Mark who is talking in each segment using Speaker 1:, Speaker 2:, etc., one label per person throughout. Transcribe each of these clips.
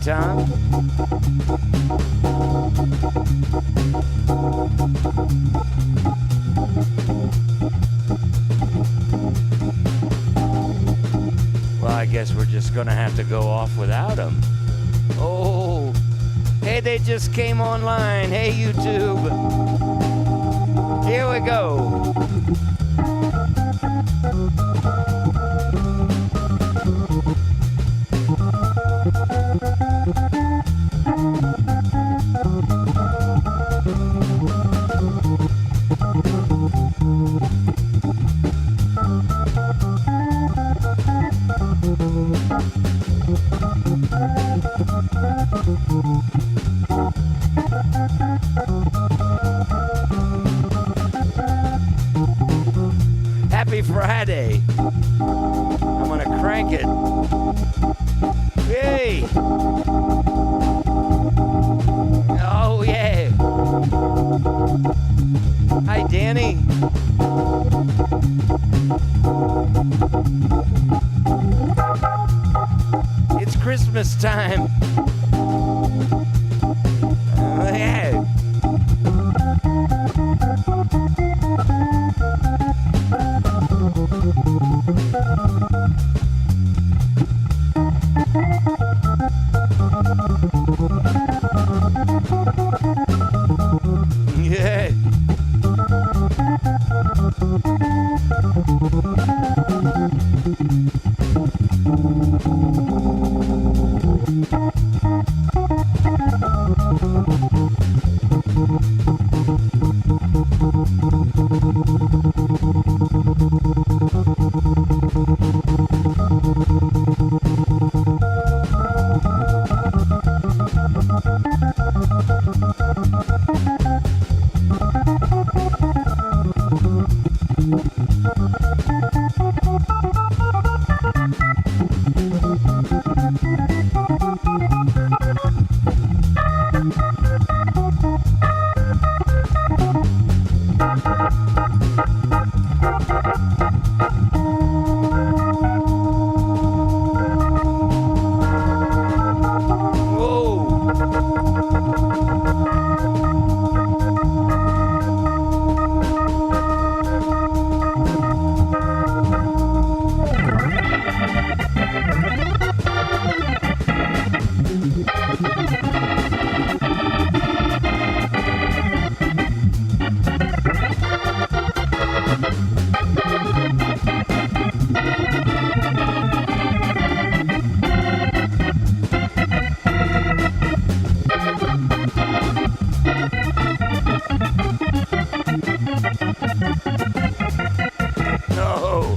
Speaker 1: Tom? Well, I guess we're just gonna have to go off without them. Oh, hey, they just came online. Hey, YouTube. Here we go. Happy Friday. I'm gonna crank it. Hey. Oh, yeah. Hi, Danny. It's Christmas time. Yeah. Yeah. No.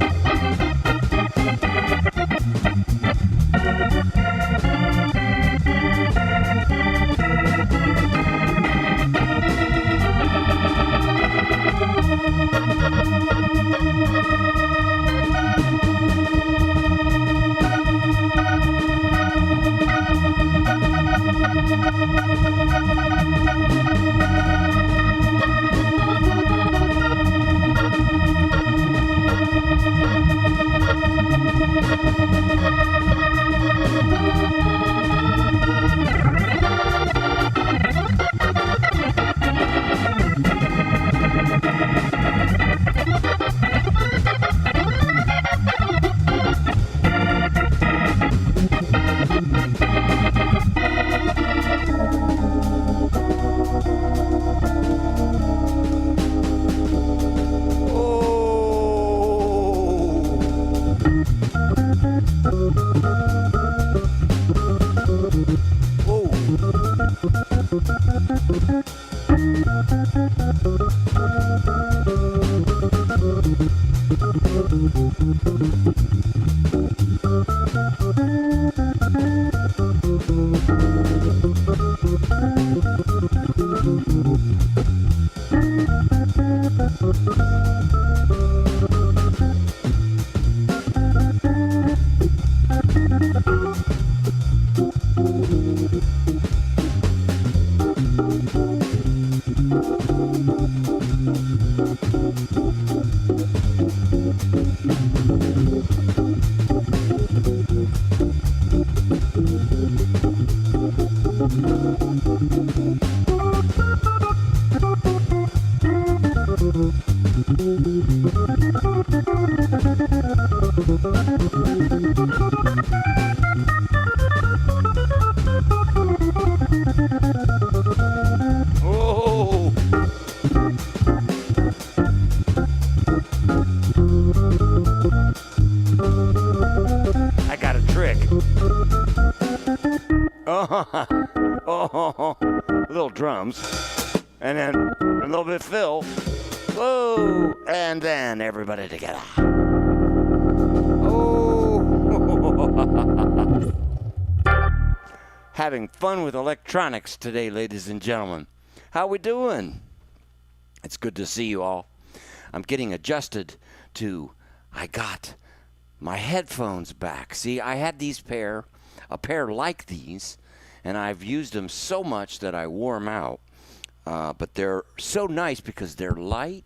Speaker 1: Oh! I got a trick. Oh, little drums, and then a little bit fill. Whoa, and then everybody together. Oh, having fun with electronics today, ladies and gentlemen. How we doing? It's good to see you all. I'm getting adjusted to, I got my headphones back. See, I had a pair like these, and I've used them so much that I wore them out. But they're so nice because they're light,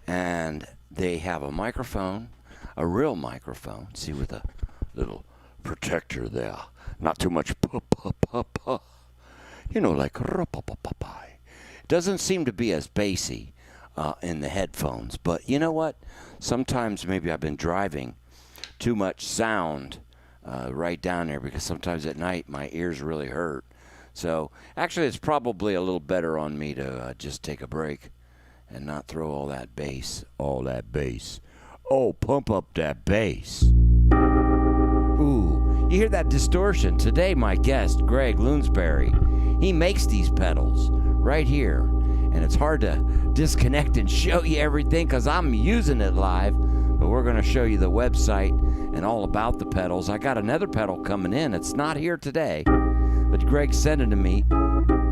Speaker 1: and they have a microphone, a real microphone. See, with a little protector there. Not too much you know, like it doesn't seem to be as bassy in the headphones. But you know what? Sometimes maybe I've been driving too much sound right down there, because sometimes at night my ears really hurt. So actually it's probably a little better on me to just take a break and not throw all that bass. Oh, pump up that bass. Ooh, you hear that distortion? Today my guest, Greg Lounsbury, he makes these pedals right here. And it's hard to disconnect and show you everything because I'm using it live. But we're going to show you the website and all about the pedals. I got another pedal coming in. It's not here today, but Greg sent it to me.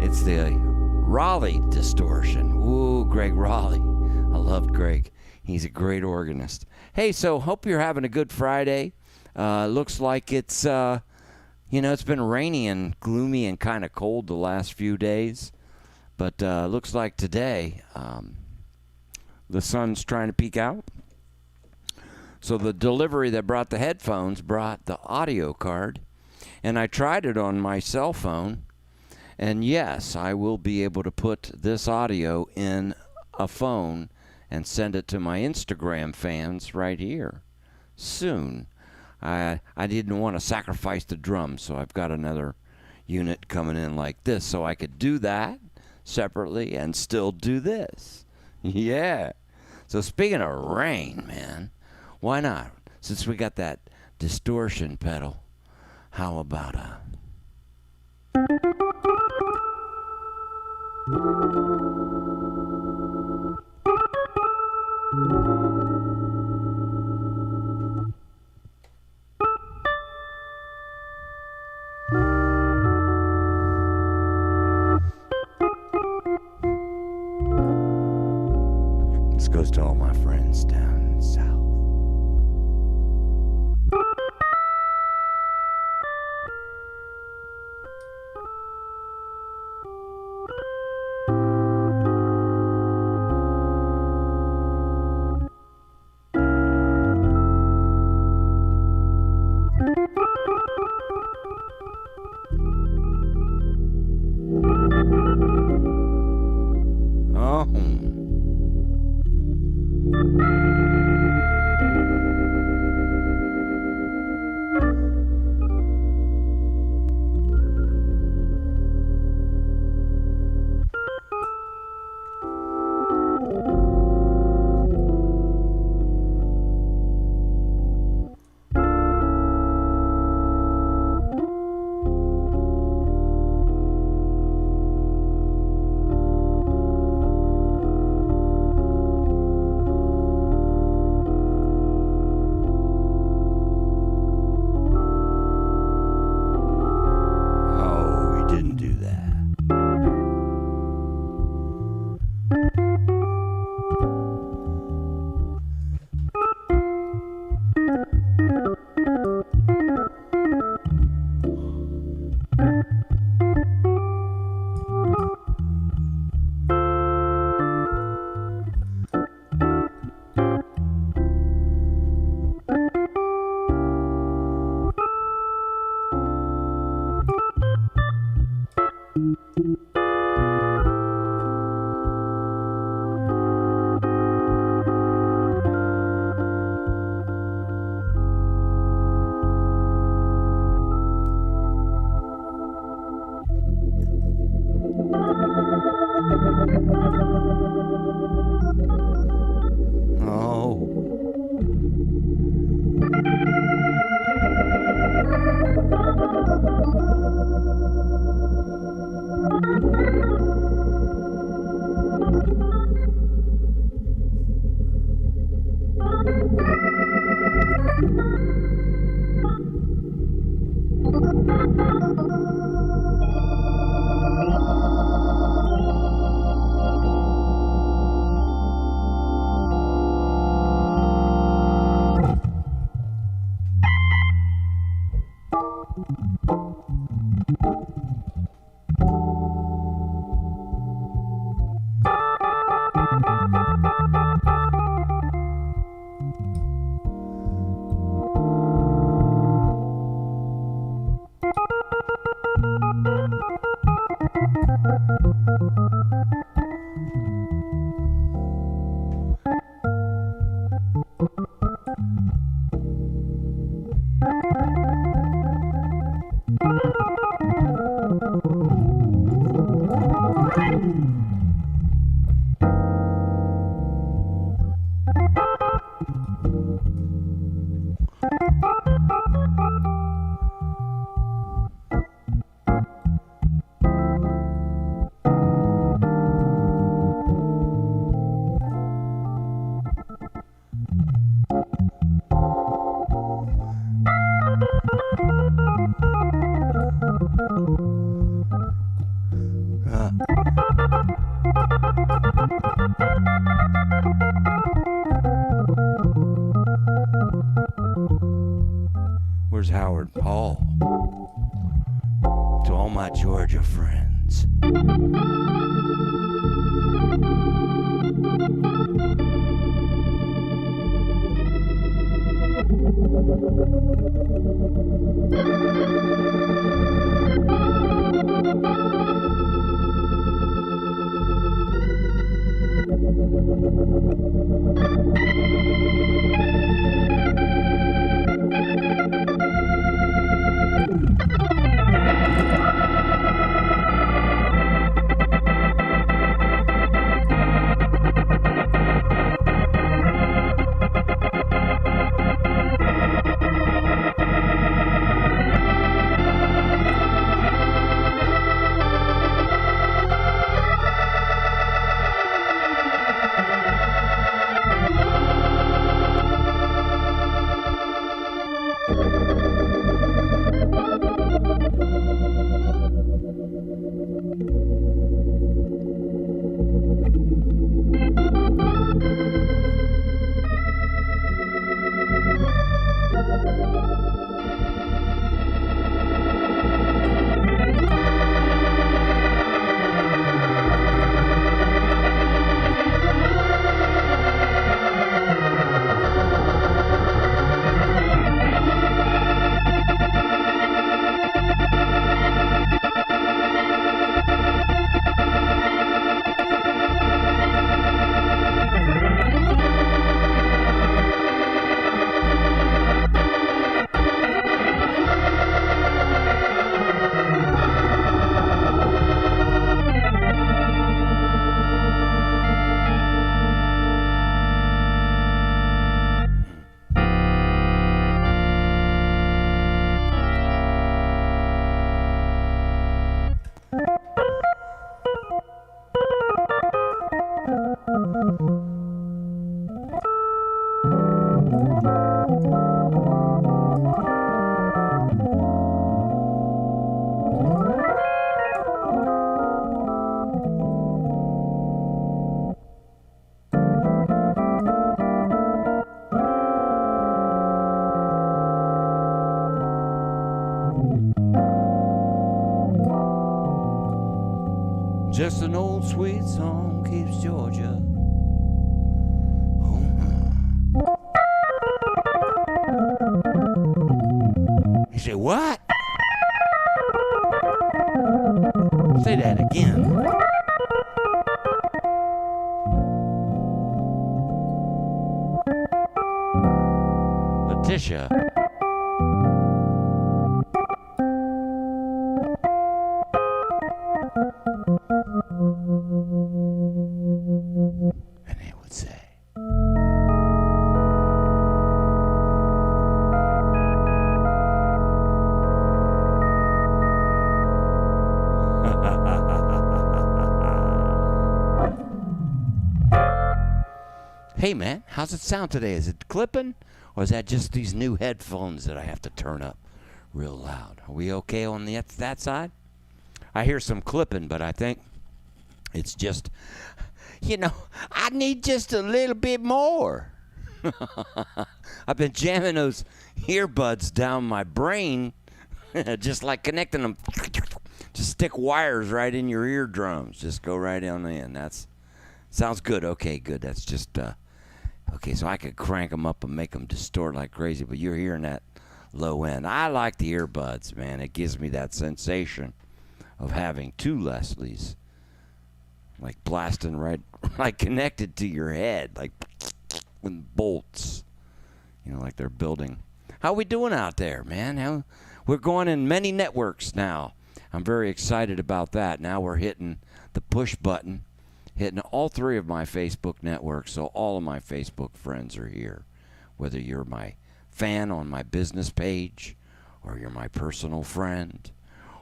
Speaker 1: It's the Raleigh distortion. Ooh, Greg Raleigh. I loved Greg. He's a great organist. Hey, so hope you're having a good Friday. Looks like it's, it's been rainy and gloomy and kind of cold the last few days. But looks like today the sun's trying to peek out. So the delivery that brought the headphones brought the audio card. And I tried it on my cell phone. And yes, I will be able to put this audio in a phone and send it to my Instagram fans right here soon. I didn't want to sacrifice the drums, so I've got another unit coming in like this, so I could do that separately and still do this. Yeah. So speaking of rain, man, why not? Since we got that distortion pedal, how about a... This goes to all my friends down south. Where's Howard Paul? To all my Georgia friends. Just an old sweet song keeps Georgia. He said, what? Say that again. Letitia. And they would say, hey man, how's it sound today? Is it clipping? Or is that just these new headphones that I have to turn up real loud? Are we okay on that side? I hear some clipping, but I think it's just, I need just a little bit more. I've been jamming those earbuds down my brain, just like connecting them. Just stick wires right in your eardrums. Just go right on in. Sounds good. Okay, good. That's just, okay, so I could crank them up and make them distort like crazy, but you're hearing that low end. I like the earbuds, man. It gives me that sensation of having two Leslies, like blasting right, like connected to your head, like with bolts, like they're building. How we doing out there, man? We're going in many networks now. I'm very excited about that. Now we're hitting the push button, hitting all three of my Facebook networks, so all of my Facebook friends are here. Whether you're my fan on my business page, or you're my personal friend,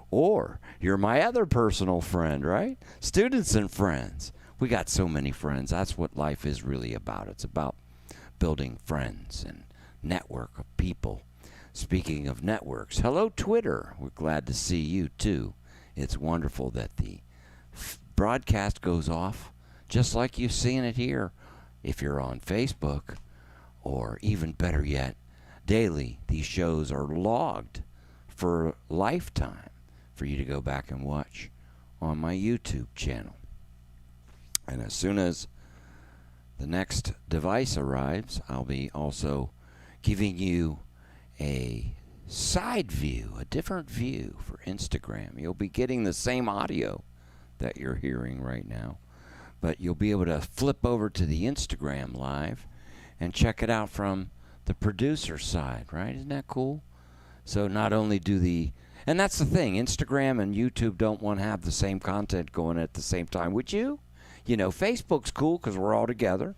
Speaker 1: or you're my other personal friend, right? Students and friends. We got so many friends. That's what life is really about. It's about building friends and network of people. Speaking of networks, hello Twitter. We're glad to see you too. It's wonderful that the broadcast goes off just like you're seeing it here if you're on Facebook, or even better yet, daily. These shows are logged for lifetime for you to go back and watch on my YouTube channel. And as soon as the next device arrives, I'll be also giving you a side view, a different view for Instagram. You'll be getting the same audio that you're hearing right now, but you'll be able to flip over to the Instagram live and check it out from the producer side, right? Isn't that cool? So not only and that's the thing, Instagram and YouTube don't want to have the same content going at the same time. Would you? Facebook's cool because we're all together.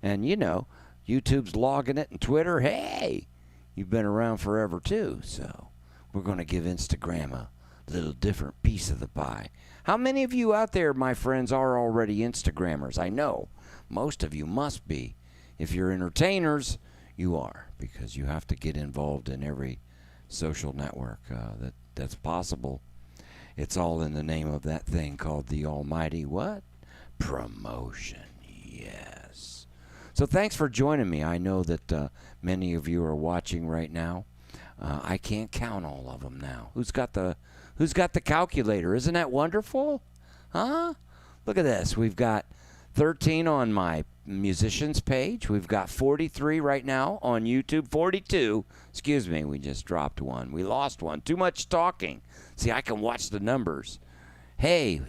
Speaker 1: And, YouTube's logging it, and Twitter, hey, you've been around forever too. So we're going to give Instagram a little different piece of the pie. How many of you out there, my friends, are already Instagrammers? I know most of you must be. If you're entertainers, you are, because you have to get involved in every social network that's possible. It's all in the name of that thing called the almighty what? Promotion. Yes. So thanks for joining me. I know that many of you are watching right now. I can't count all of them now. Who's got the calculator? Isn't that wonderful? Huh? Look at this. We've got 13 on my musicians page. We've got 43 right now on YouTube. 42. Excuse me, we just dropped one. We lost one. Too much talking. See, I can watch the numbers. Hey,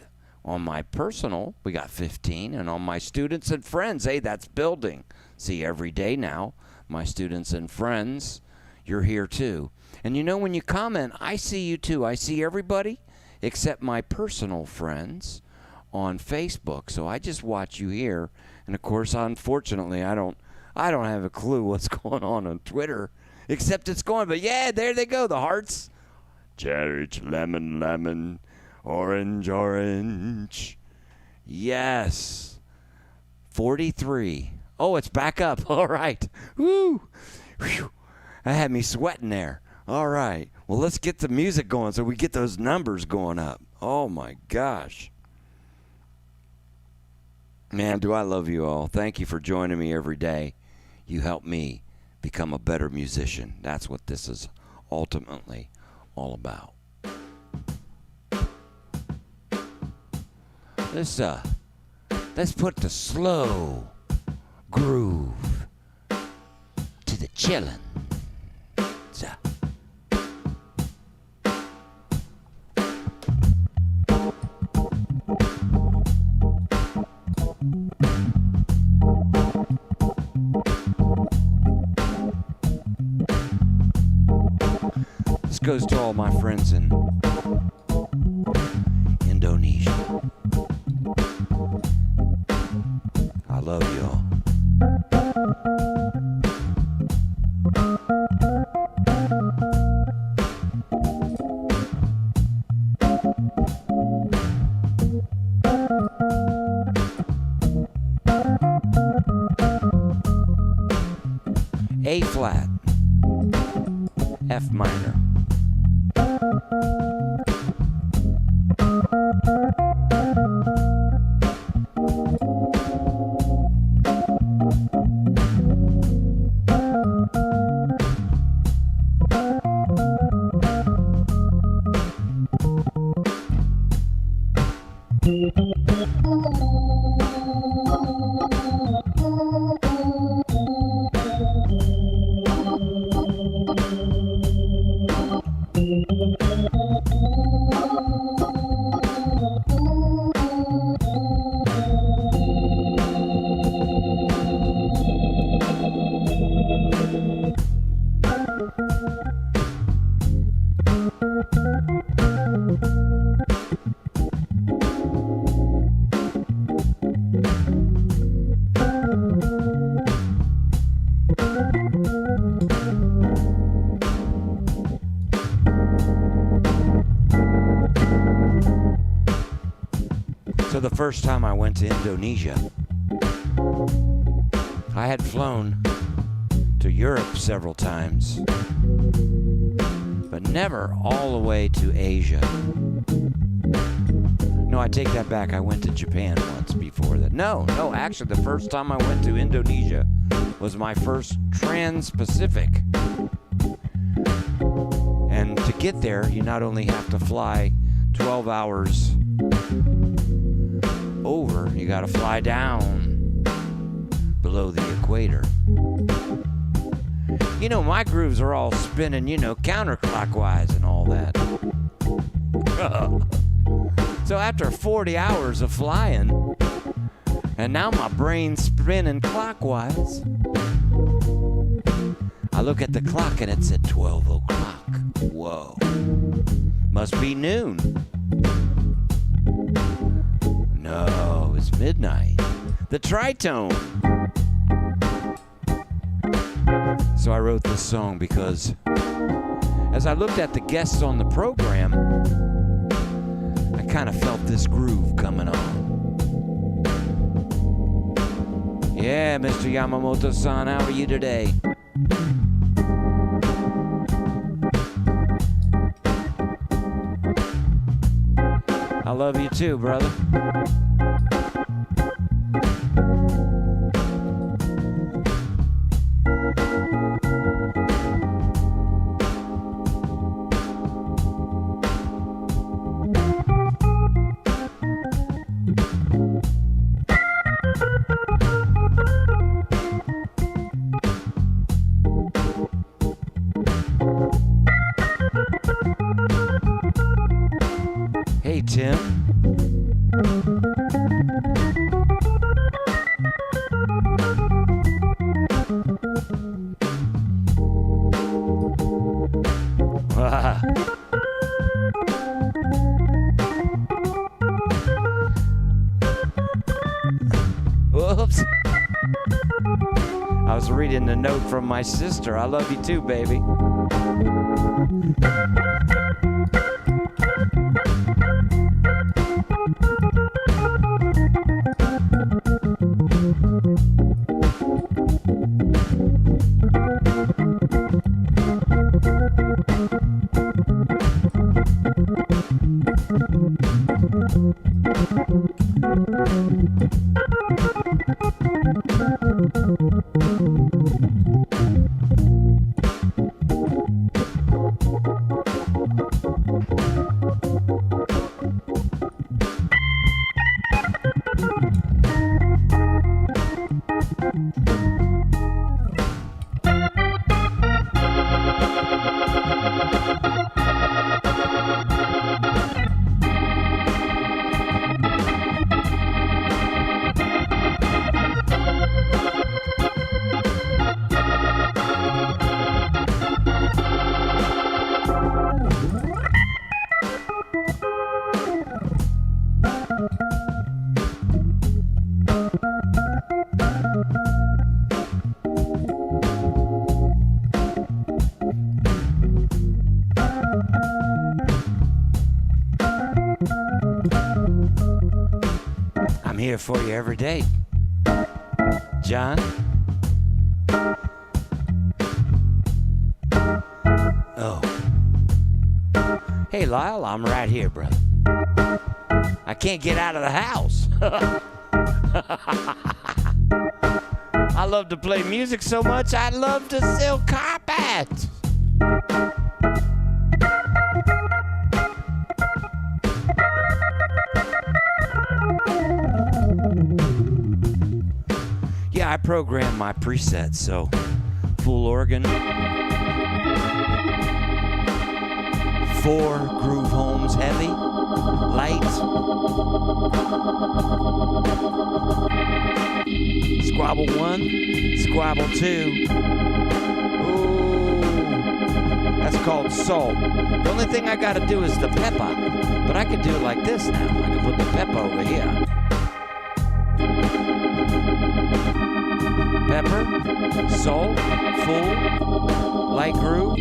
Speaker 1: on my personal, we got 15. And on my students and friends, hey, that's building. See, every day now, my students and friends, you're here too. And when you comment, I see you too. I see everybody except my personal friends on Facebook. So I just watch you here. And of course, unfortunately, I don't have a clue what's going on Twitter, except it's going. But yeah, there they go, the hearts. Cherry, lemon, lemon, orange, orange. Yes. 43. Oh, it's back up. All right. Woo. Whew. That had me sweating there. All right. Well, let's get the music going so we get those numbers going up. Oh, my gosh. Man, do I love you all. Thank you for joining me every day. You help me become a better musician. That's what this is ultimately all about. Let's put the slow groove to the chillin'. goes to all my friends in Indonesia. I love y'all. A flat, F minor. So the first time I went to Indonesia, I had flown to Europe several times, but never all the way to Asia. No, I take that back. I went to Japan once before that. No, actually the first time I went to Indonesia was my first trans-Pacific. And to get there, you not only have to fly 12 hours over, you gotta fly down below the equator. You know, my grooves are all spinning, counterclockwise and all that. So after 40 hours of flying, and now my brain's spinning clockwise, I look at the clock and it said 12 o'clock. Whoa. Must be noon. No, it's midnight. The tritone. So I wrote this song because as I looked at the guests on the program, I kind of felt this groove coming on. Yeah, Mr. Yamamoto-san, how are you today? I love you too, brother. Hey, Tim. Whoops. I was reading the note from my sister. I love you too, baby. here for you every day. John? Oh. Hey, Lyle, I'm right here, brother. I can't get out of the house. I love to play music so much, I love to sell carpet. Yeah, I program my presets, so full organ, 4 groove homes heavy, light, squabble 1, squabble 2. Ooh, that's called salt. The only thing I gotta do is the pepper, but I can do it like this now. I can put the pepper over here. Pepper, salt, full, light groove,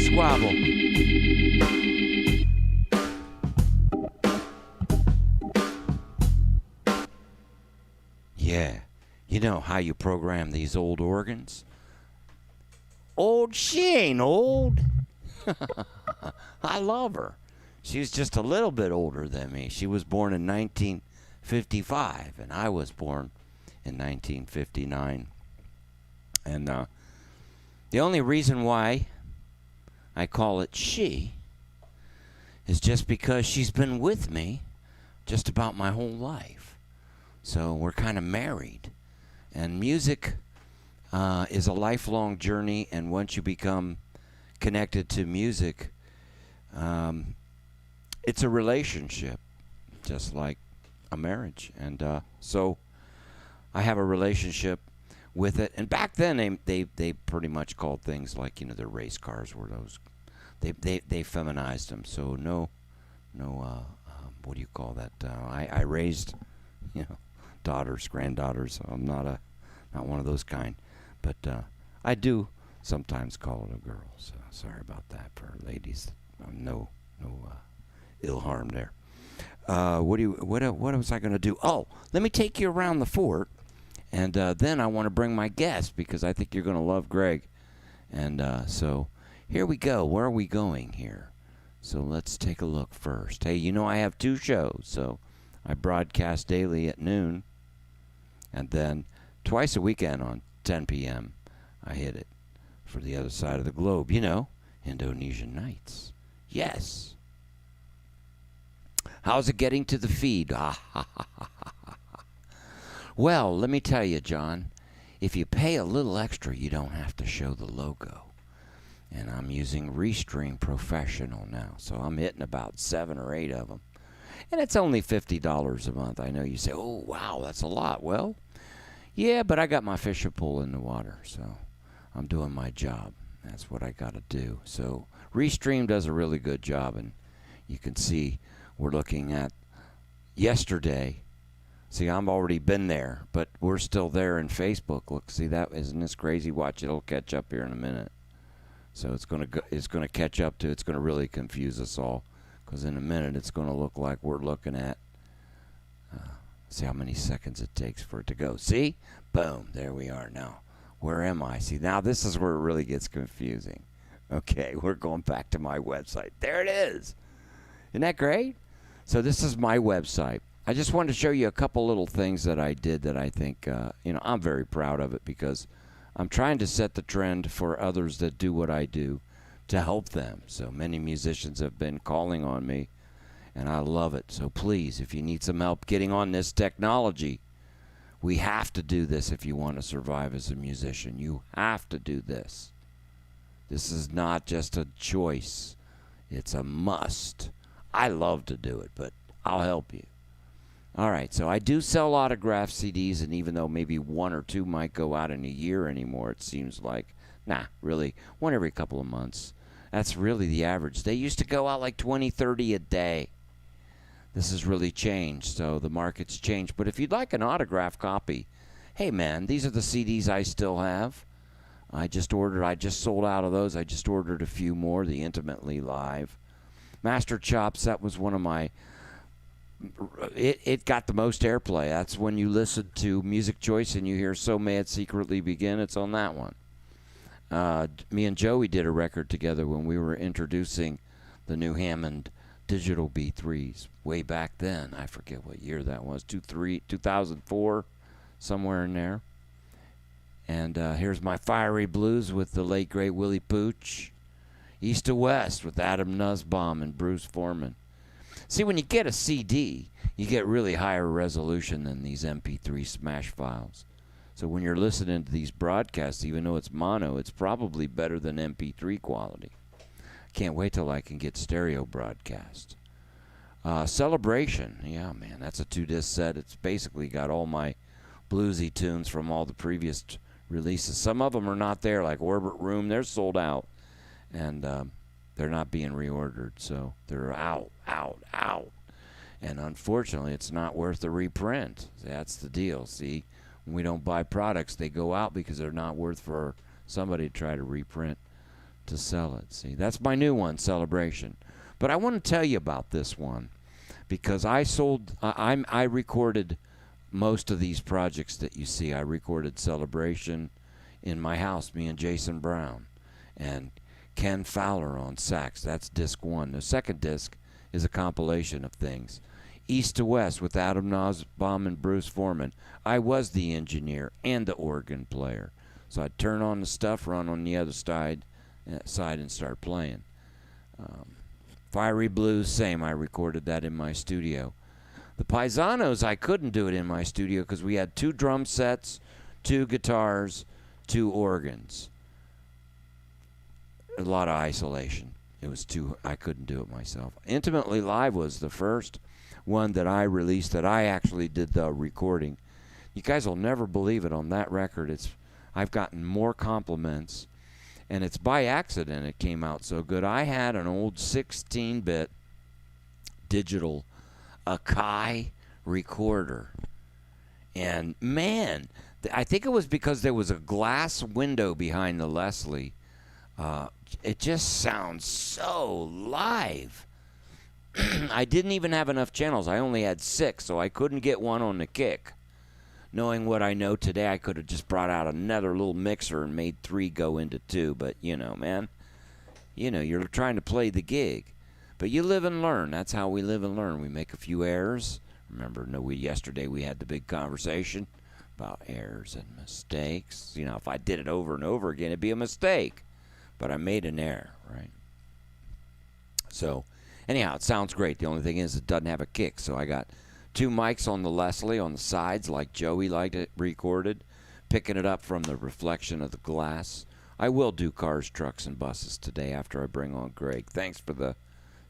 Speaker 1: squabble. Yeah, you know how you program these old organs? Old? She ain't old. I love her. She's just a little bit older than me. She was born in 1955, and I was born in 1959. And the only reason why I call it she is just because she's been with me just about my whole life. So we're kind of married. And music is a lifelong journey, and once you become connected to music, it's a relationship, just like a marriage. And so I have a relationship with it. And back then, they pretty much called things like, the race cars were those. They feminized them. So no, what do you call that? I raised, daughters, granddaughters. So I'm not one of those kind. But I do sometimes call it a girl. So sorry about that for ladies. No ill harm there. What was I going to do? Oh, let me take you around the fort, and then I want to bring my guest because I think you're going to love Greg. And so here we go. Where are we going here? So let's take a look first. Hey, I have 2 shows, so I broadcast daily at noon, and then twice a weekend on 10 p.m. I hit it for the other side of the globe. Indonesian nights. Yes. How's it getting to the feed? Well, let me tell you, John, if you pay a little extra, you don't have to show the logo. And I'm using Restream Professional now, so I'm hitting about 7 or 8 of them. And it's only $50 a month. I know you say, oh, wow, that's a lot. Well, yeah, but I got my fishing pole in the water, so I'm doing my job. That's what I got to do. So Restream does a really good job, and you can see we're looking at yesterday. See, I've already been there, but we're still there in Facebook. Look, see that? Isn't this crazy? Watch, it'll catch up here in a minute. So it's gonna catch up to. It's gonna really confuse us all, because in a minute it's gonna look like we're looking at. See how many seconds it takes for it to go. See? Boom. There we are now. Where am I? See, now this is where it really gets confusing. Okay, we're going back to my website. There it is. Isn't that great? So this is my website. I just wanted to show you a couple little things that I did that I think, I'm very proud of it, because I'm trying to set the trend for others that do what I do to help them. So many musicians have been calling on me, and I love it. So please, if you need some help getting on this technology, we have to do this if you want to survive as a musician. You have to do this. This is not just a choice. It's a must. I love to do it, but I'll help you. All right, so I do sell autographed CDs, and even though maybe 1 or 2 might go out in a year anymore, it seems like, really, 1 every couple of months. That's really the average. They used to go out like 20, 30 a day. This has really changed, so the market's changed. But if you'd like an autographed copy, hey, man, these are the CDs I still have. I just sold out of those. I just ordered a few more, the Intimately Live. Master Chops, that was one of my it got the most airplay. That's when you listen to Music Choice and you hear So May It Secretly Begin. It's on that one. Me and Joey did a record together when we were introducing the new Hammond digital B3s way back then. I forget what year that was, 2004, somewhere in there. And here's my Fiery Blues with the late, great Willie Pooch. East to West with Adam Nussbaum and Bruce Foreman. See, when you get a CD, you get really higher resolution than these MP3 smash files. So when you're listening to these broadcasts, even though it's mono, it's probably better than MP3 quality. Can't wait till I can get stereo broadcast. Celebration. Yeah, man, that's a 2-disc set. It's basically got all my bluesy tunes from all the previous releases. Some of them are not there, like Orbit Room. They're sold out, and they're not being reordered, so they're out. And unfortunately, it's not worth the reprint. That's the deal. See, when we don't buy products, they go out because they're not worth for somebody to try to reprint to sell it. See, that's my new one, Celebration. But I want to tell you about this one because I recorded most of these projects that you see. I recorded Celebration in my house, me and Jason Brown, and Ken Fowler on sax. That's disc 1. The second disc is a compilation of things. East to West with Adam Nussbaum and Bruce Foreman. I was the engineer and the organ player. So I'd turn on the stuff, run on the other side and start playing. Fiery Blues, same. I recorded that in my studio. The Paisanos, I couldn't do it in my studio because we had 2 drum sets, 2 guitars, 2 organs. A lot of isolation. It was I couldn't do it myself. Intimately Live was the first one that I released that I actually did the recording. You guys will never believe it. On that record, I've gotten more compliments, and it's by accident it came out so good. I had an old 16-bit digital Akai recorder, and man, I think it was because there was a glass window behind the Leslie. It just sounds so live. I didn't even have enough channels. I only had 6, so I couldn't get one on the kick. Knowing what I know today, I could have just brought out another little mixer and made 3 go into 2. But, man, you're trying to play the gig. But you live and learn. That's how we live and learn. We make a few errors. Remember, yesterday we had the big conversation about errors and mistakes. If I did it over and over again, it'd be a mistake. But I made an error, right? So, anyhow, it sounds great. The only thing is it doesn't have a kick. So I got 2 mics on the Leslie on the sides like Joey liked it recorded, picking it up from the reflection of the glass. I will do Cars, Trucks, and Buses today after I bring on Greg. Thanks for the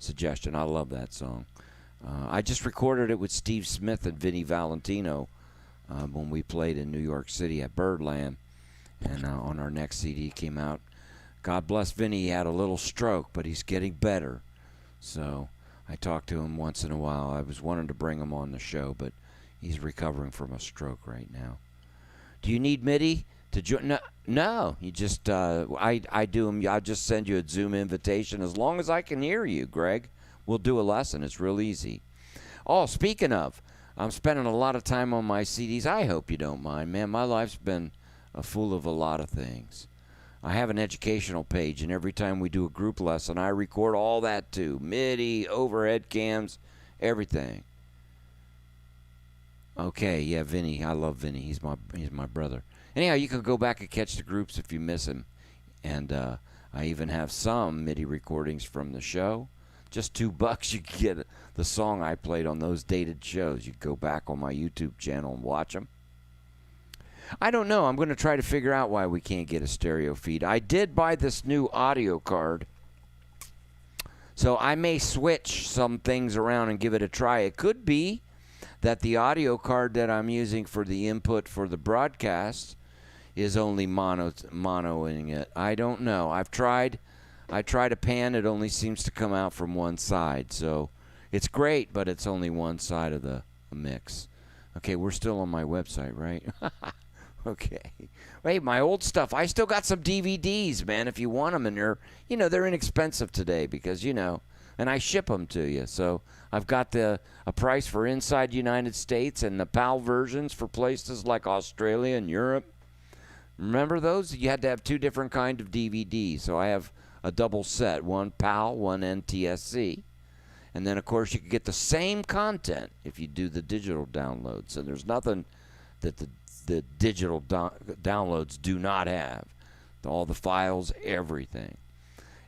Speaker 1: suggestion. I love that song. I just recorded it with Steve Smith and Vinnie Valentino when we played in New York City at Birdland. And on our next CD came out. God bless Vinny. He had a little stroke, but he's getting better. So I talk to him once in a while. I was wanting to bring him on the show, but he's recovering from a stroke right now. Do you need MIDI to join? No. You just I do them. I'll just send you a Zoom invitation as long as I can hear you, Greg. We'll do a lesson. It's real easy. Oh, speaking of, I'm spending a lot of time on my CDs. I hope you don't mind, man. My life's been full of a lot of things. I have an educational page, and every time we do a group lesson, I record all that too. MIDI, overhead cams, everything. Okay, yeah, Vinny. I love Vinny. He's my brother. Anyhow, you can go back and catch the groups if you miss him. And I even have some MIDI recordings from the show. Just $2, you can get the song I played on those dated shows. You go back on my YouTube channel and watch them. I don't know. I'm going to try to figure out why we can't get a stereo feed. I did buy this new audio card, so I may switch some things around and give it a try. It could be that the audio card that I'm using for the input for the broadcast is only monoing it. I don't know. I tried a pan. It only seems to come out from one side, so it's great, but it's only one side of the mix. Okay, we're still on my website, right? Okay. Wait, my old stuff. I still got some DVDs, man, if you want them. And they're inexpensive today because, and I ship them to you. So I've got a price for inside United States and the PAL versions for places like Australia and Europe. Remember those? You had to have 2 different kinds of DVDs. So I have a double set, one PAL, one NTSC. And then, of course, you can get the same content if you do the digital download. So there's nothing that the digital downloads do not have. All the files, everything.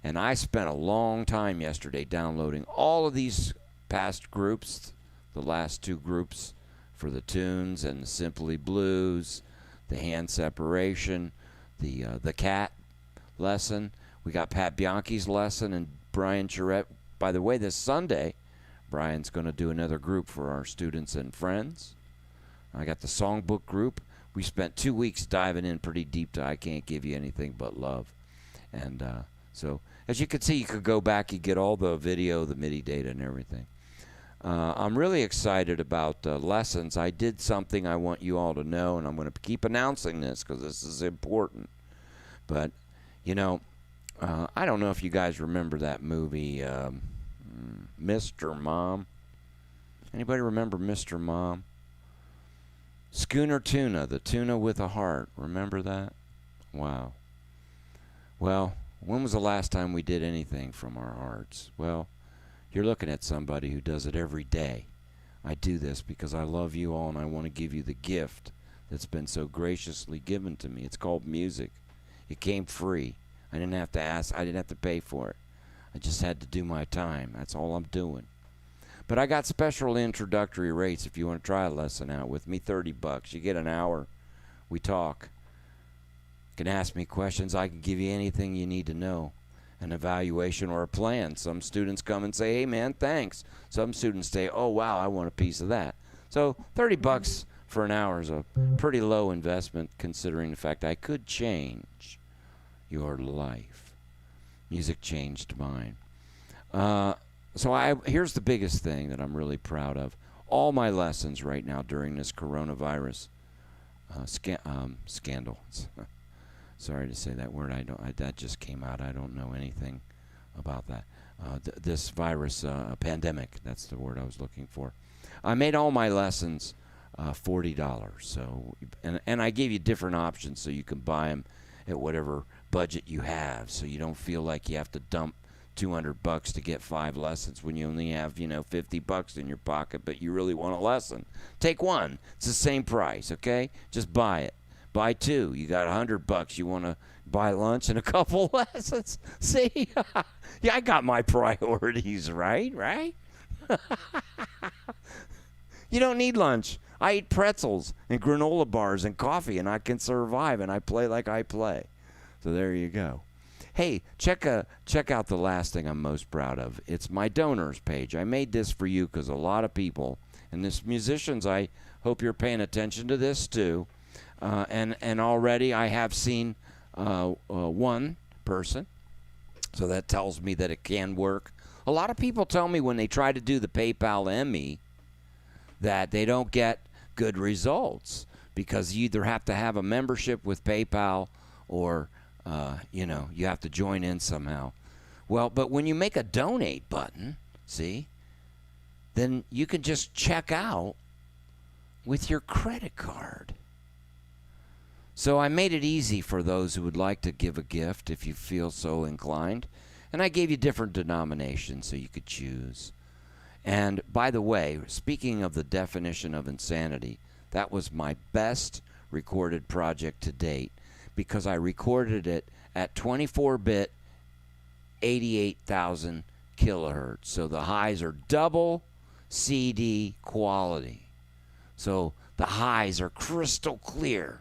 Speaker 1: And I spent a long time yesterday downloading all of these past groups, the last 2 groups for the tunes and the Simply Blues, the hand separation, the cat lesson. We got Pat Bianchi's lesson and Brian Charette. By the way, this Sunday, Brian's going to do another group for our students and friends. I got the songbook group. We spent 2 weeks diving in pretty deep to I Can't Give You Anything But Love. And so, as you can see, you could go back, you get all the video, the MIDI data, and everything. I'm really excited about lessons. I did something I want you all to know, and I'm going to keep announcing this because this is important. But, you know, I don't know if you guys remember that movie, Mr. Mom. Anybody remember Mr. Mom? Schooner Tuna, the tuna with a heart. Remember that? Wow. Well, when was the last time we did anything from our hearts? Well, you're looking at somebody who does it every day. I do this because I love you all and I want to give you the gift that's been so graciously given to me. It's called music. It came free. I didn't have to ask. I didn't have to pay for it. I just had to do my time. That's all I'm doing. But I got special introductory rates if you want to try a lesson out with me. $30. You get an hour. We talk. You can ask me questions. I can give you anything you need to know. An evaluation or a plan. Some students come and say, hey, man, thanks. Some students say, oh, wow, I want a piece of that. So $30 for an hour is a pretty low investment considering the fact I could change your life. Music changed mine. So here's the biggest thing that I'm really proud of. All my lessons right now during this coronavirus scandal. Sorry to say that word. That just came out. I don't know anything about that. This virus pandemic. That's the word I was looking for. I made all my lessons $40. So and I gave you different options so you can buy them at whatever budget you have. So you don't feel like you have to dump $200 to get 5 lessons when you only have, $50 in your pocket, but you really want a lesson. Take one. It's the same price, okay? Just buy it. Buy 2. You got $100. You want to buy lunch and a couple lessons? See? Yeah, I got my priorities right? You don't need lunch. I eat pretzels and granola bars and coffee, and I can survive, and I play like I play. So there you go. Hey, check out the last thing I'm most proud of. It's my donors page. I made this for you because a lot of people, and this musicians, I hope you're paying attention to this too. And already I have seen one person, so that tells me that it can work. A lot of people tell me when they try to do the PayPal ME that they don't get good results because you either have to have a membership with PayPal or you have to join in somehow. Well, but when you make a donate button, see, then you can just check out with your credit card. So I made it easy for those who would like to give a gift if you feel so inclined. And I gave you different denominations so you could choose. And by the way, speaking of the definition of insanity, that was my best recorded project to date because I recorded it at 24-bit, 88,000 kilohertz. So the highs are double CD quality. So the highs are crystal clear.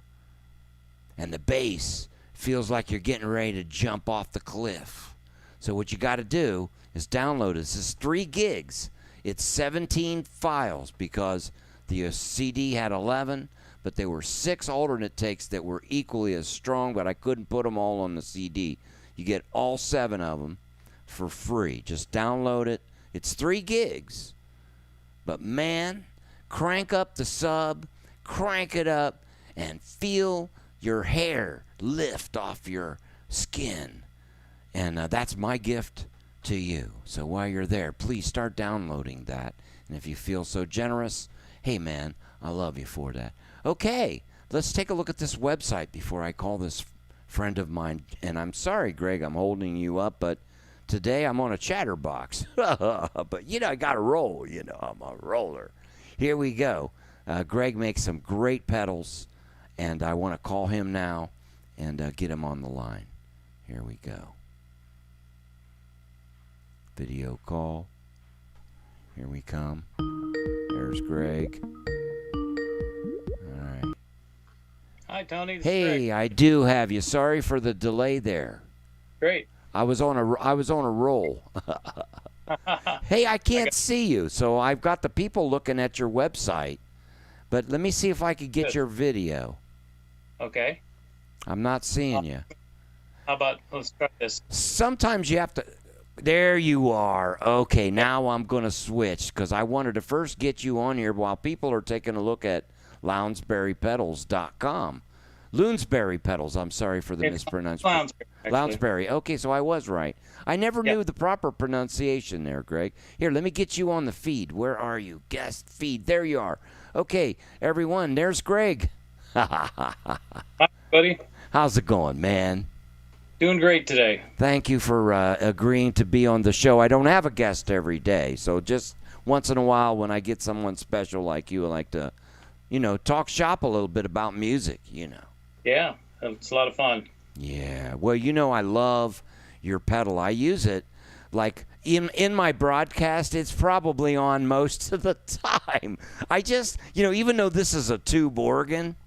Speaker 1: And the bass feels like you're getting ready to jump off the cliff. So what you got to do is download it. This is 3 gigs. It's 17 files because the CD had 11, but there were 6 alternate takes that were equally as strong, but I couldn't put them all on the CD. You get all 7 of them for free. Just download it. It's 3 gigs. But man, crank up the sub, crank it up, and feel your hair lift off your skin. And that's my gift to you. So while you're there, please start downloading that. And if you feel so generous, hey man, I love you for that. Okay, let's take a look at this website before I call this friend of mine. And I'm sorry, Greg, I'm holding you up, but today I'm on a chatterbox. But, I got to roll. I'm a roller. Here we go. Greg makes some great pedals, and I want to call him now and get him on the line. Here we go. Video call. Here we come. There's Greg. All right.
Speaker 2: Hi, Tony. This is
Speaker 1: Hey,
Speaker 2: Greg.
Speaker 1: I do have you. Sorry for the delay there.
Speaker 2: Great.
Speaker 1: I was on a roll. Hey, I can't see you, so I've got the people looking at your website. But let me see if I could get
Speaker 2: Good.
Speaker 1: your video.
Speaker 2: Okay.
Speaker 1: I'm not seeing you.
Speaker 2: How about let's try this?
Speaker 1: Sometimes you have to. There you are. Okay, now I'm going to switch because I wanted to first get you on here while people are taking a look at lounsburypedals.com. Lounsbury Pedals. I'm sorry for the mispronunciation.
Speaker 2: Lounsbury.
Speaker 1: Lounsbury. Okay, so I was right. I never knew the proper pronunciation there, Greg. Here, let me get you on the feed. Where are you? Guest feed. There you are. Okay, everyone, there's Greg.
Speaker 2: Hi, buddy.
Speaker 1: How's it going, man?
Speaker 2: Doing great today.
Speaker 1: Thank you for agreeing to be on the show. I don't have a guest every day, so just once in a while when I get someone special like you, I like to, talk shop a little bit about music,
Speaker 2: Yeah, it's a lot of fun.
Speaker 1: Yeah. Well, I love your pedal. I use it like in my broadcast. It's probably on most of the time. I just, even though this is a tube organ,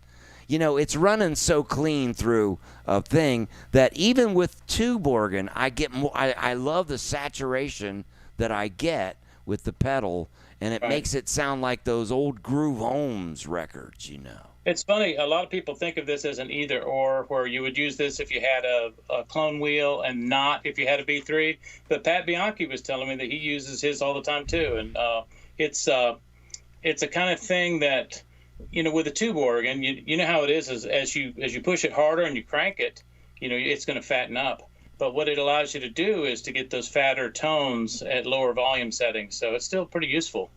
Speaker 1: it's running so clean through a thing that even with tube organ, I get more. I love the saturation that I get with the pedal, and it makes it sound like those old Groove Holmes records,
Speaker 2: It's funny. A lot of people think of this as an either or, where you would use this if you had a clone wheel and not if you had a B3. But Pat Bianchi was telling me that he uses his all the time too, and it's a kind of thing that, with a tube organ, you know how it is as you push it harder and you crank it, it's going to fatten up. But what it allows you to do is to get those fatter tones at lower volume settings. So it's still pretty useful.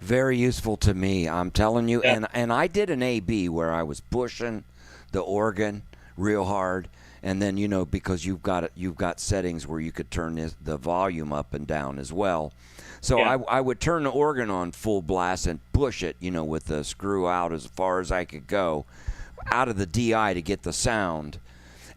Speaker 1: Very useful to me, I'm telling you.
Speaker 2: Yeah.
Speaker 1: And I did an A/B where I was pushing the organ real hard, and then because you've got settings where you could turn the volume up and down as well. So I would turn the organ on full blast and push it, with the screw out as far as I could go out of the DI to get the sound.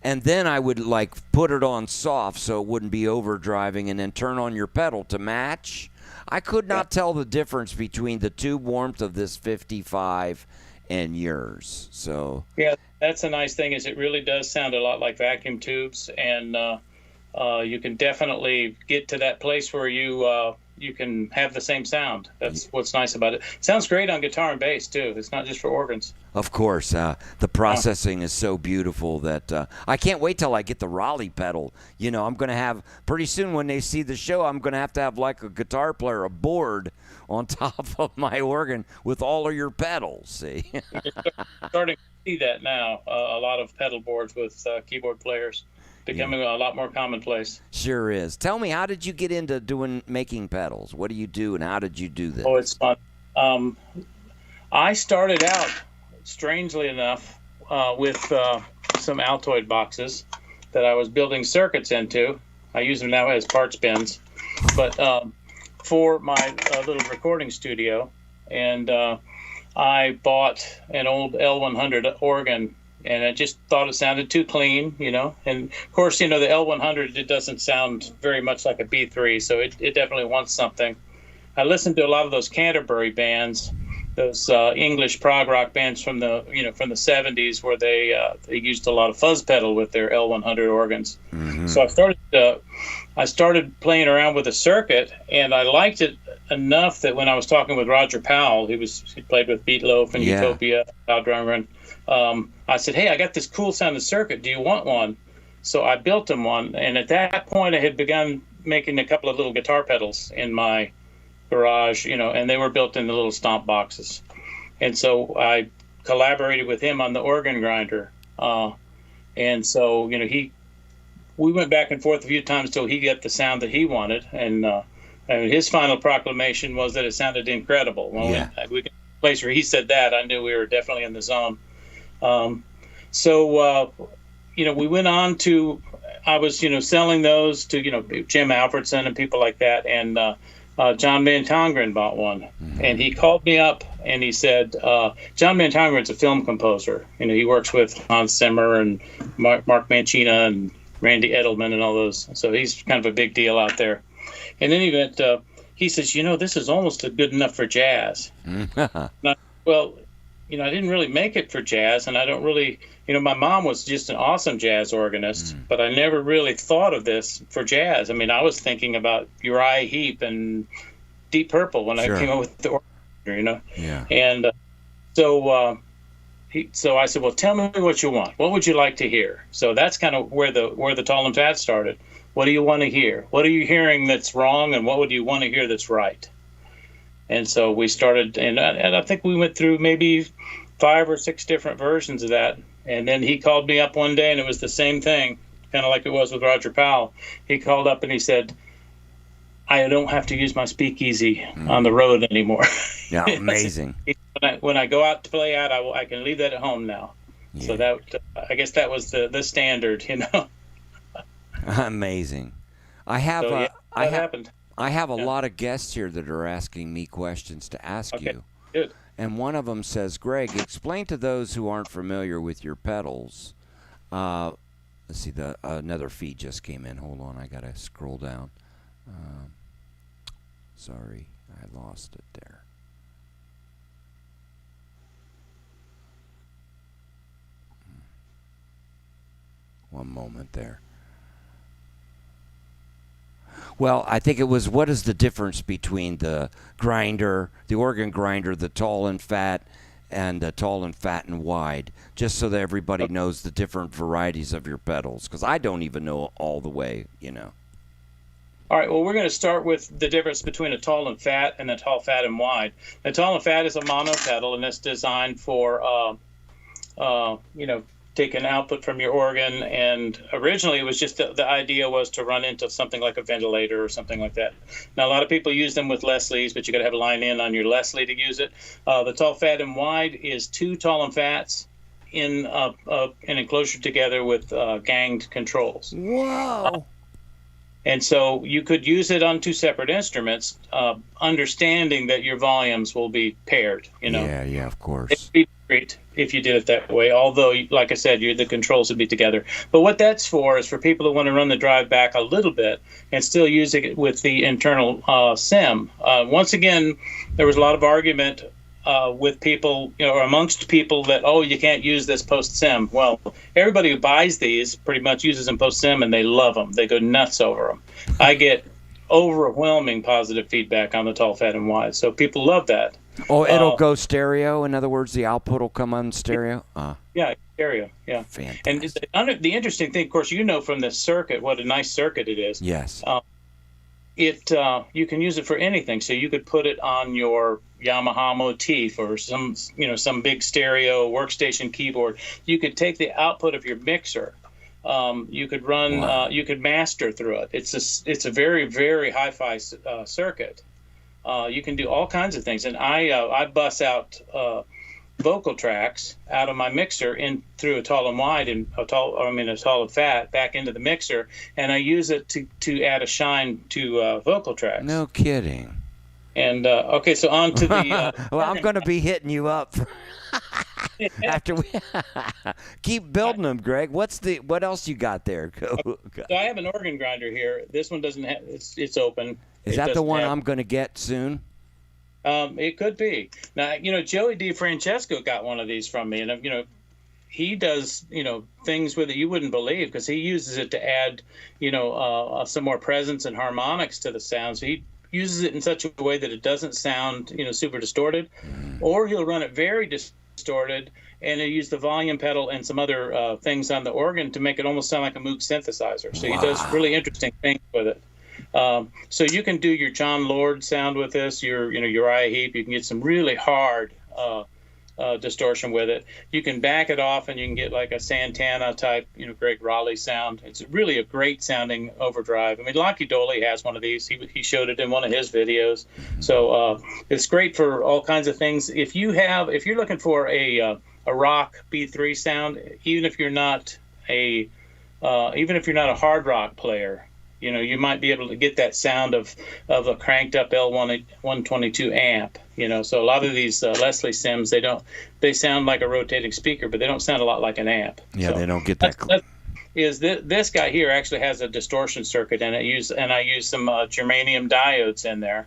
Speaker 1: And then I would put it on soft so it wouldn't be overdriving, and then turn on your pedal to match. I could not tell the difference between the tube warmth of this 55 and yours. So
Speaker 2: yeah, that's a nice thing, is it really does sound a lot like vacuum tubes, and you can definitely get to that place where you can have the same sound. That's what's nice about it. Sounds great on guitar and bass too. It's not just for organs.
Speaker 1: Of course, the processing is so beautiful that I can't wait till I get the Raleigh pedal. I'm going to have, pretty soon when they see the show, I'm going to have like a guitar player, a board on top of my organ with all of your pedals, see?
Speaker 2: You're starting to see that now, a lot of pedal boards with keyboard players. Becoming a lot more commonplace.
Speaker 1: Sure is. Tell me, how did you get into making pedals? What do you do, and how did you do this?
Speaker 2: Oh, it's fun. I started out, strangely enough, with some Altoid boxes that I was building circuits into. I use them now as parts bins, but for my little recording studio, and I bought an old L100 organ. And I just thought it sounded too clean, And of course, the L100, it doesn't sound very much like a B3, so it definitely wants something. I listened to a lot of those Canterbury bands, those English prog rock bands from the 70s, where they used a lot of fuzz pedal with their L100 organs. Mm-hmm. So I started playing around with a circuit, and I liked it enough that when I was talking with Roger Powell, he played with Beat Loaf and Utopia, Loud Drummer, and I said, hey, I got this cool sounding circuit. Do you want one? So I built him one. And at that point, I had begun making a couple of little guitar pedals in my garage, and they were built in the little stomp boxes. And so I collaborated with him on the organ grinder. And so, he we went back and forth a few times till he got the sound that he wanted, and his final proclamation was that it sounded incredible. When we got to the place where he said that, I knew we were definitely in the zone. We went on to, I was, selling those to, Jim Alfredson and people like that. And John Van Tongeren bought one. Mm-hmm. And he called me up and he said, John Van Tongeren's a film composer. He works with Hans Zimmer and Mark Mancina and Randy Edelman and all those. So he's kind of a big deal out there. And then he says, this is almost good enough for jazz. Well, I didn't really make it for jazz, and I don't really, my mom was just an awesome jazz organist, but I never really thought of this for jazz. I mean, I was thinking about Uriah Heep and Deep Purple when I came up with the orchestra,
Speaker 1: Yeah.
Speaker 2: And so I said, well, tell me what you want. What would you like to hear? So that's kind of where the Tall and Fat started. What do you want to hear? What are you hearing that's wrong, and what would you want to hear that's right? And so we started, and I think we went through maybe 5 or 6 different versions of that. And then he called me up one day, and it was the same thing, kind of like it was with Roger Powell. He called up and he said, I don't have to use my speakeasy on the road anymore.
Speaker 1: Yeah, amazing.
Speaker 2: When I go out to play out, I can leave that at home now. Yeah. So that, I guess that was the standard,
Speaker 1: Amazing. I have
Speaker 2: happened.
Speaker 1: I have a lot of guests here that are asking me questions to ask you.
Speaker 2: Good.
Speaker 1: And one of them says, Greg, explain to those who aren't familiar with your pedals. Let's see, another feed just came in. Hold on, I got to scroll down. Sorry, I lost it there. One moment there. Well, I think it was, what is the difference between the grinder, the organ grinder, the tall and fat, and the tall and fat and wide, just so that everybody knows the different varieties of your pedals, because I don't even know all the way,
Speaker 2: All right, well, we're going to start with the difference between a tall and fat and a tall, fat, and wide. The tall and fat is a mono pedal, and it's designed for, take an output from your organ, and originally it was just the idea was to run into something like a ventilator or something like that. Now a lot of people use them with Leslie's, but you got to have a line in on your Leslie to use it. The tall, fat, and wide is 2 tall and fats in an enclosure together with ganged controls.
Speaker 1: Whoa!
Speaker 2: And so you could use it on 2 separate instruments, understanding that your volumes will be paired.
Speaker 1: Yeah, of course.
Speaker 2: It'd be great if you did it that way, although, like I said, the controls would be together. But what that's for is for people who want to run the drive back a little bit and still using it with the internal SIM. Once again, there was a lot of argument with people, or amongst people that, you can't use this post-SIM. Well, everybody who buys these pretty much uses them post-SIM, and they love them. They go nuts over them. I get overwhelming positive feedback on the tall, fat, and wide, so people love that.
Speaker 1: Oh, it'll go stereo? In other words, the output will come on stereo?
Speaker 2: Yeah, stereo, yeah.
Speaker 1: Fantastic.
Speaker 2: And the interesting thing, of course, from this circuit, what a nice circuit it is.
Speaker 1: Yes.
Speaker 2: You can use it for anything. So you could put it on your Yamaha motif or some big stereo workstation keyboard. You could take the output of your mixer. You could run, you could master through it. It's a very, very hi-fi circuit. You can do all kinds of things, and I bus out vocal tracks out of my mixer in through a tall and wide and a tall and fat back into the mixer, and I use it to add a shine to vocal tracks.
Speaker 1: No kidding.
Speaker 2: And so on to the.
Speaker 1: Well, I'm going to be hitting you up after we keep building them, Greg. What else you got there?
Speaker 2: So I have an organ grinder here. This one doesn't have. It's open.
Speaker 1: Is that the one I'm going to get soon?
Speaker 2: It could be. Now, Joey DeFrancesco got one of these from me, and he does things with it you wouldn't believe, because he uses it to add some more presence and harmonics to the sound. So he uses it in such a way that it doesn't sound super distorted, or he'll run it very distorted, and he'll use the volume pedal and some other things on the organ to make it almost sound like a Moog synthesizer. So he does really interesting things with it. So you can do your John Lord sound with this, your Uriah Heep. You can get some really hard distortion with it. You can back it off and you can get like a Santana type, Greg Raleigh sound. It's really a great sounding overdrive. I mean, Lucky Doley has one of these. He showed it in one of his videos. So it's great for all kinds of things. If you're looking for a rock B3 sound, even if you're not a hard rock player, you might be able to get that sound of a cranked up L122 amp. So a lot of these Leslie Sims, they sound like a rotating speaker, but they don't sound a lot like an amp.
Speaker 1: Yeah,
Speaker 2: so
Speaker 1: they don't get that.
Speaker 2: This guy here actually has a distortion circuit, and I use some germanium diodes in there.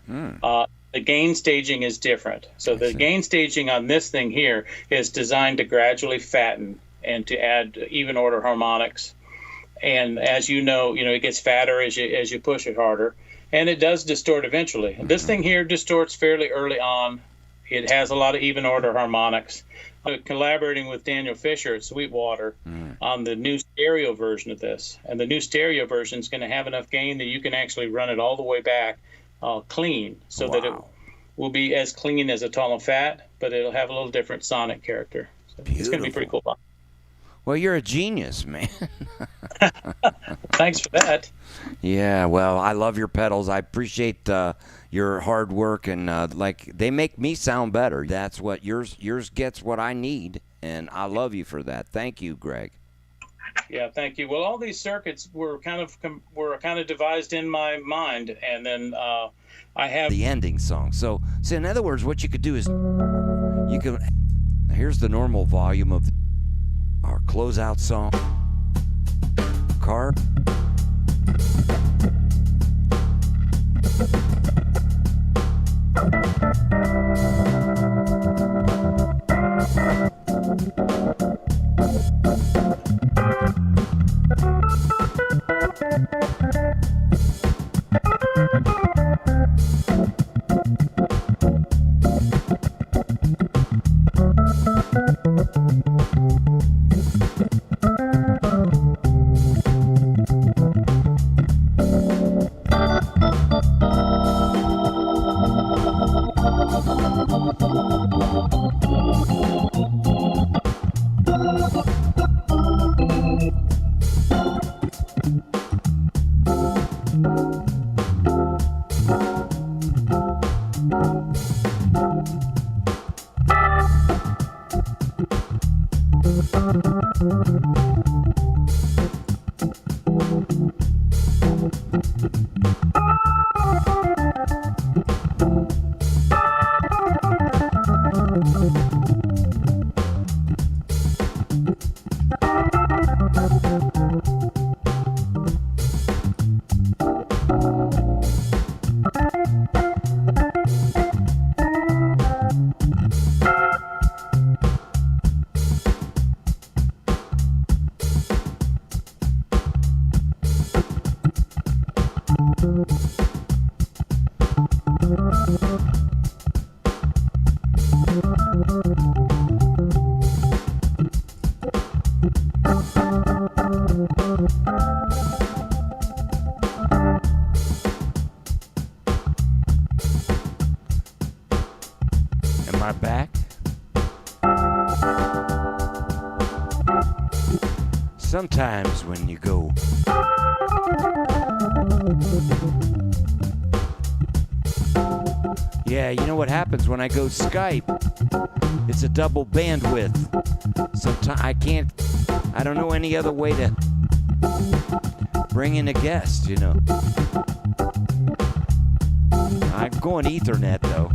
Speaker 2: The gain staging is different. So the gain staging on this thing here is designed to gradually fatten and to add even order harmonics. And as you know, it gets fatter as you push it harder, and it does distort eventually. This thing here distorts fairly early on. It has a lot of even order harmonics. Collaborating with Daniel Fisher at Sweetwater on the new stereo version of this, and the new stereo version is going to have enough gain that you can actually run it all the way back clean, so that it will be as clean as a Tall and Fat, but it'll have a little different sonic character. So it's going to be pretty cool.
Speaker 1: Well, you're a genius, man.
Speaker 2: Thanks for that.
Speaker 1: Yeah, well, I love your pedals. I appreciate your hard work, and they make me sound better. That's what yours gets what I need, and I love you for that. Thank you, Greg.
Speaker 2: Yeah, thank you. Well, all these circuits were kind of devised in my mind, and then I have
Speaker 1: the ending song. So in other words, what you could do is here's the normal volume of our closeout song. Car. Am I back? Sometimes when you go yeah, you know what happens when I go Skype? It's a double bandwidth. Sometimes I don't know any other way to bring in a guest, I'm going Ethernet though.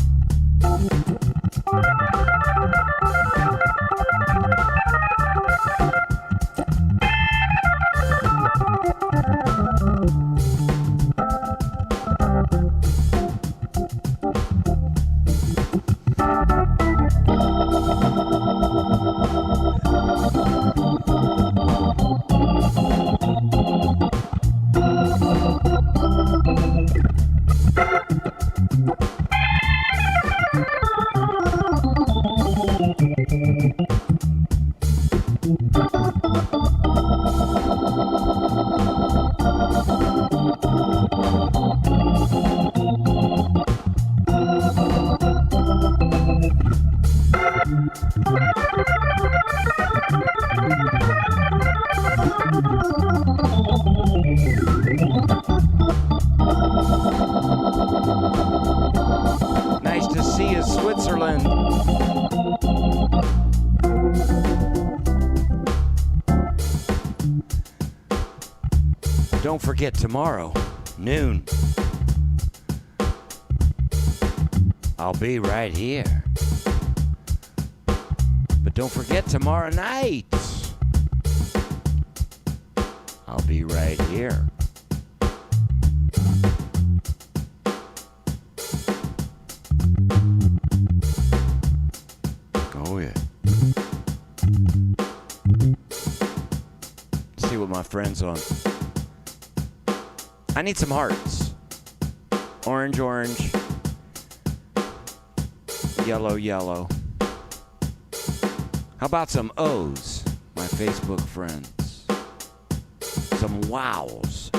Speaker 1: Nice to see you, Switzerland. Don't forget tomorrow, noon. I'll be right here. But don't forget tomorrow night. I'll be right here. Oh yeah. See what my friend's on. I need some hearts. Orange, orange. Yellow, yellow. How about some O's, my Facebook friends? Some wows.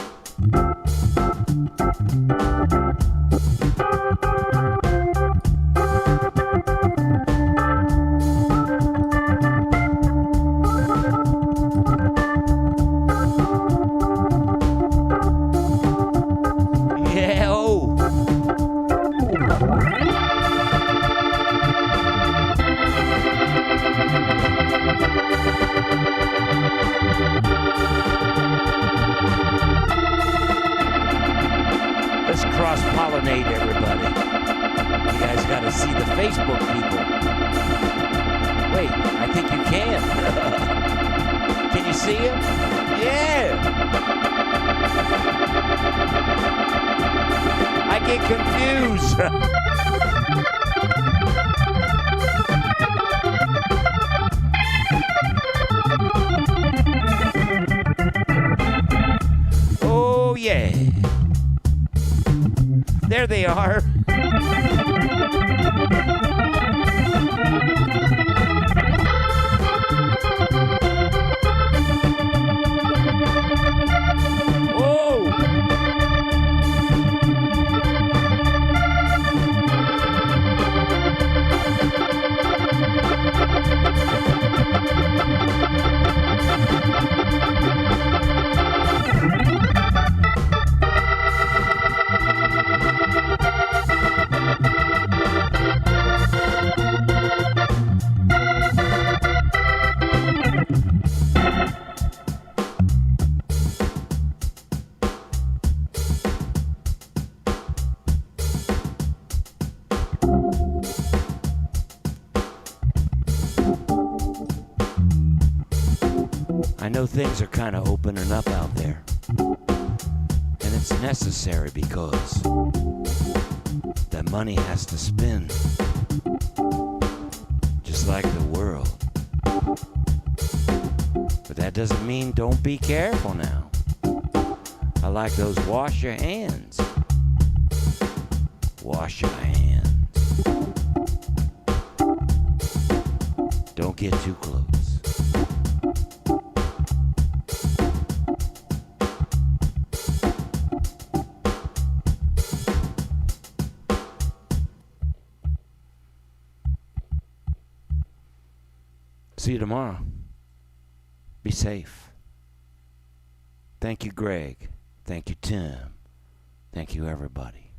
Speaker 1: Yeah, oh. Let's cross-pollinate everybody. You guys got to see the Facebook people. Wait, I think you can. Can you see them? Yeah. I get confused. Oh, yeah. There they are. Oh! I know things are kind of opening up out there. And it's necessary because that money has to spin. Just like the world. But that doesn't mean don't be careful now. I like those wash your hands. Wash your hands. Don't get too close. See you tomorrow. Be safe. Thank you, Greg. Thank you, Tim. Thank you, everybody.